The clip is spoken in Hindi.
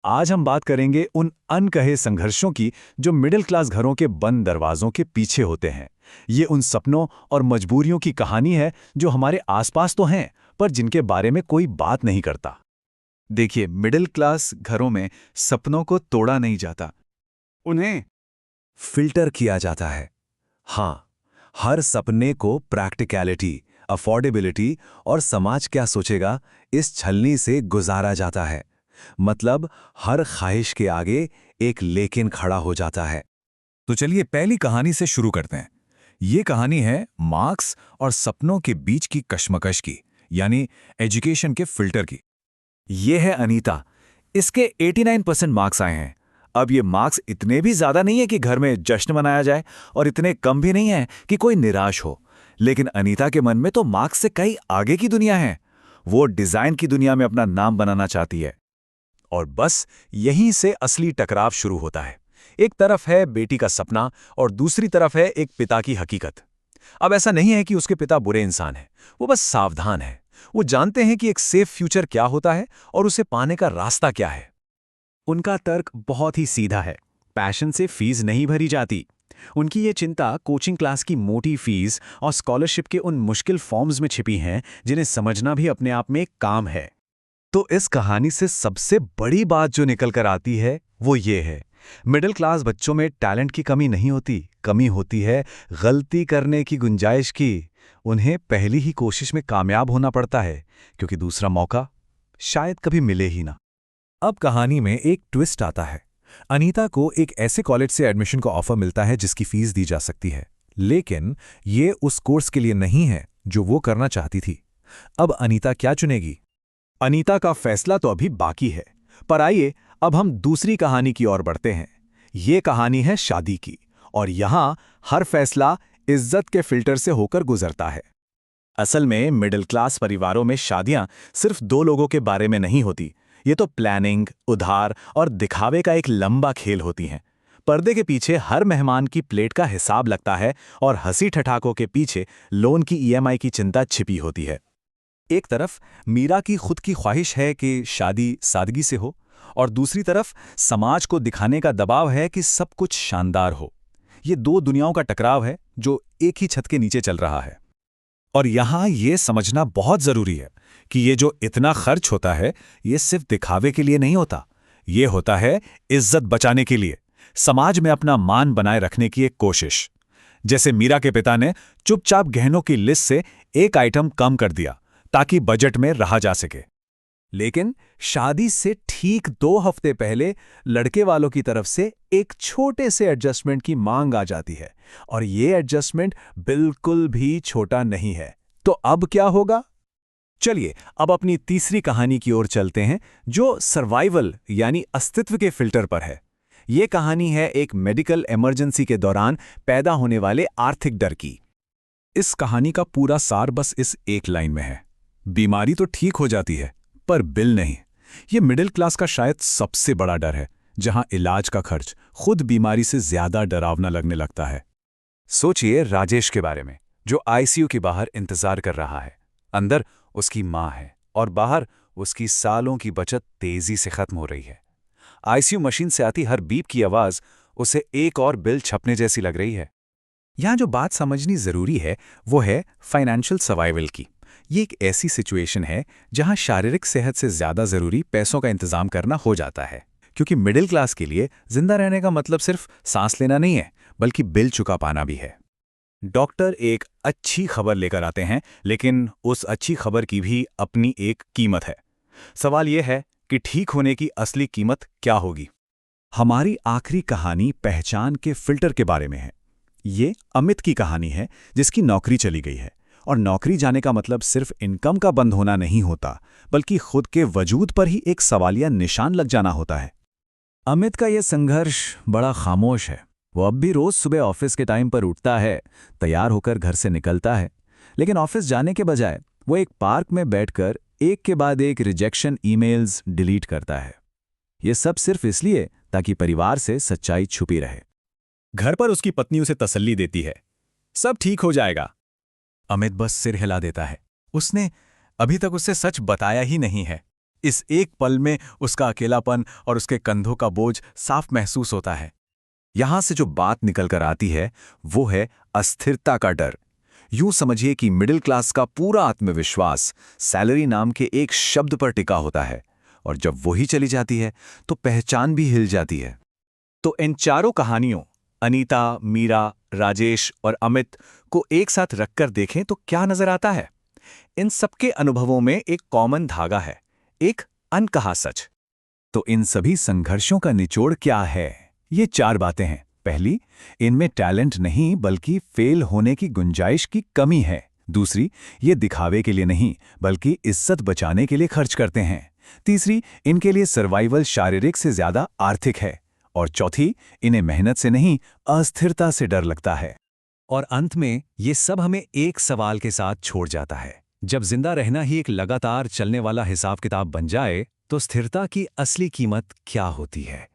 आज हम बात करेंगे उन अनकहे संघर्षों की जो मिडिल क्लास घरों के बंद दरवाजों के पीछे होते हैं। ये उन सपनों और मजबूरियों की कहानी है जो हमारे आसपास तो हैं, पर जिनके बारे में कोई बात नहीं करता। देखिए, मिडिल क्लास घरों में सपनों को तोड़ा नहीं जाता, उन्हें फिल्टर किया जाता है। हाँ, हर सपने को प्रैक्टिकलिटी, अफोर्डेबिलिटी और समाज क्या सोचेगा इस छलनी से गुजारा जाता है। मतलब हर ख्वाहिश के आगे एक लेकिन खड़ा हो जाता है। तो चलिए पहली कहानी से शुरू करते हैं। ये कहानी है मार्क्स और सपनों के बीच की कश्मकश की, यानी एजुकेशन के फिल्टर की। ये है अनीता। इसके 89% मार्क्स आए हैं। अब ये मार्क्स इतने भी ज्यादा नहीं है कि घर में जश्न मनाया जाए और इतने कम भी नहीं है कि कोई निराश हो। लेकिन अनीता के मन में तो मार्क्स से कई आगे की दुनिया है। वो डिजाइन की दुनिया में अपना नाम बनाना चाहती है। और बस यहीं से असली टकराव शुरू होता है। एक तरफ है बेटी का सपना और दूसरी तरफ है एक पिता की हकीकत। अब ऐसा नहीं है कि उसके पिता बुरे इंसान हैं, वो बस सावधान हैं। वो जानते हैं कि एक सेफ फ्यूचर क्या होता है और उसे पाने का रास्ता क्या है। उनका तर्क बहुत ही सीधा है। पैशन से फीस नहीं भरी जाती। उनकी ये चिंता कोचिंग क्लास की मोटी फीस और स्कॉलरशिप के उन मुश्किल फॉर्म्स में छिपी हैं जिन्हें समझना भी अपने आप में एक काम है। तो इस कहानी से सबसे बड़ी बात जो निकल कर आती है वो ये है, मिडिल क्लास बच्चों में टैलेंट की कमी नहीं होती, कमी होती है गलती करने की गुंजाइश की। उन्हें पहली ही कोशिश में कामयाब होना पड़ता है, क्योंकि दूसरा मौका शायद कभी मिले ही ना। अब कहानी में एक ट्विस्ट आता है। अनीता को एक ऐसे कॉलेज से एडमिशन का ऑफर मिलता है जिसकी फीस दी जा सकती है, लेकिन ये उस कोर्स के लिए नहीं है जो वो करना चाहती थी। अब अनीता क्या चुनेगी? अनीता का फैसला तो अभी बाकी है, पर आइए अब हम दूसरी कहानी की ओर बढ़ते हैं। ये कहानी है शादी की, और यहां हर फैसला इज्जत के फिल्टर से होकर गुजरता है। असल में मिडिल क्लास परिवारों में शादियां सिर्फ दो लोगों के बारे में नहीं होती। ये तो प्लानिंग, उधार और दिखावे का एक लंबा खेल होती हैं। पर्दे के पीछे हर मेहमान की प्लेट का हिसाब लगता है और हंसी ठठाकों के पीछे लोन की ईएमआई की चिंता छिपी होती है। एक तरफ मीरा की खुद की ख्वाहिश है कि शादी सादगी से हो, और दूसरी तरफ समाज को दिखाने का दबाव है कि सब कुछ शानदार हो। ये दो दुनियाओं का टकराव है जो एक ही छत के नीचे चल रहा है। और यहां ये समझना बहुत जरूरी है कि ये जो इतना खर्च होता है, ये सिर्फ दिखावे के लिए नहीं होता। ये होता है इज्जत बचाने के लिए, समाज में अपना मान बनाए रखने की एक कोशिश। जैसे मीरा के पिता ने चुपचाप गहनों की लिस्ट से एक आइटम कम कर दिया ताकि बजट में रहा जा सके। लेकिन शादी से ठीक 2 हफ्ते पहले लड़के वालों की तरफ से एक छोटे से एडजस्टमेंट की मांग आ जाती है, और ये एडजस्टमेंट बिल्कुल भी छोटा नहीं है। तो अब क्या होगा? चलिए अब अपनी तीसरी कहानी की ओर चलते हैं, जो सर्वाइवल यानी अस्तित्व के फिल्टर पर है। ये कहानी है एक मेडिकल इमरजेंसी के दौरान पैदा होने वाले आर्थिक डर की। इस कहानी का पूरा सार बस इस एक लाइन में है। बीमारी तो ठीक हो जाती है, पर बिल नहीं। ये मिडिल क्लास का शायद सबसे बड़ा डर है, जहां इलाज का खर्च खुद बीमारी से ज्यादा डरावना लगने लगता है। सोचिए राजेश के बारे में, जो आईसीयू के बाहर इंतजार कर रहा है। अंदर उसकी मां है और बाहर उसकी सालों की बचत तेजी से खत्म हो रही है। आईसीयू मशीन से आती हर बीप की आवाज उसे एक और बिल छपने जैसी लग रही है। यहां जो बात समझनी जरूरी है वो है फाइनेंशियल सर्वाइवल की। ये एक ऐसी सिचुएशन है जहां शारीरिक सेहत से ज्यादा जरूरी पैसों का इंतजाम करना हो जाता है, क्योंकि मिडिल क्लास के लिए जिंदा रहने का मतलब सिर्फ सांस लेना नहीं है, बल्कि बिल चुका पाना भी है। डॉक्टर एक अच्छी खबर लेकर आते हैं, लेकिन उस अच्छी खबर की भी अपनी एक कीमत है। सवाल यह है कि ठीक होने की असली कीमत क्या होगी? हमारी आखिरी कहानी पहचान के फिल्टर के बारे में है। ये अमित की कहानी है, जिसकी नौकरी चली गई है। और नौकरी जाने का मतलब सिर्फ इनकम का बंद होना नहीं होता, बल्कि खुद के वजूद पर ही एक सवालिया निशान लग जाना होता है। अमित का यह संघर्ष बड़ा खामोश है। वो अब भी रोज सुबह ऑफिस के टाइम पर उठता है, तैयार होकर घर से निकलता है, लेकिन ऑफिस जाने के बजाय वो एक पार्क में बैठकर एक के बाद एक रिजेक्शन ईमेल्स डिलीट करता है। ये सब सिर्फ इसलिए ताकि परिवार से सच्चाई छुपी रहे। घर पर उसकी पत्नी उसे तसल्ली देती है, सब ठीक हो जाएगा। अमित बस सिर हिला देता है। उसने अभी तक उससे सच बताया ही नहीं है। इस एक पल में उसका अकेलापन और उसके कंधों का बोझ साफ महसूस होता है। यहां से जो बात निकल कर आती है वो है अस्थिरता का डर। यूं समझिए कि मिडिल क्लास का पूरा आत्मविश्वास सैलरी नाम के एक शब्द पर टिका होता है, और जब वही चली जाती है तो पहचान भी हिल जाती है। तो इन चारों कहानियों, अनीता, मीरा, राजेश और अमित को एक साथ रखकर देखें तो क्या नजर आता है? इन सबके अनुभवों में एक कॉमन धागा है, एक अनकहा सच। तो इन सभी संघर्षों का निचोड़ क्या है? ये 4 बातें हैं। पहली, इनमें टैलेंट नहीं बल्कि फेल होने की गुंजाइश की कमी है। दूसरी, ये दिखावे के लिए नहीं बल्कि इज्जत बचाने के लिए खर्च करते हैं। तीसरी, इनके लिए सर्वाइवल शारीरिक से ज्यादा आर्थिक है। और चौथी, इन्हें मेहनत से नहीं अस्थिरता से डर लगता है। और अंत में ये सब हमें एक सवाल के साथ छोड़ जाता है। जब जिंदा रहना ही एक लगातार चलने वाला हिसाब किताब बन जाए तो स्थिरता की असली कीमत क्या होती है?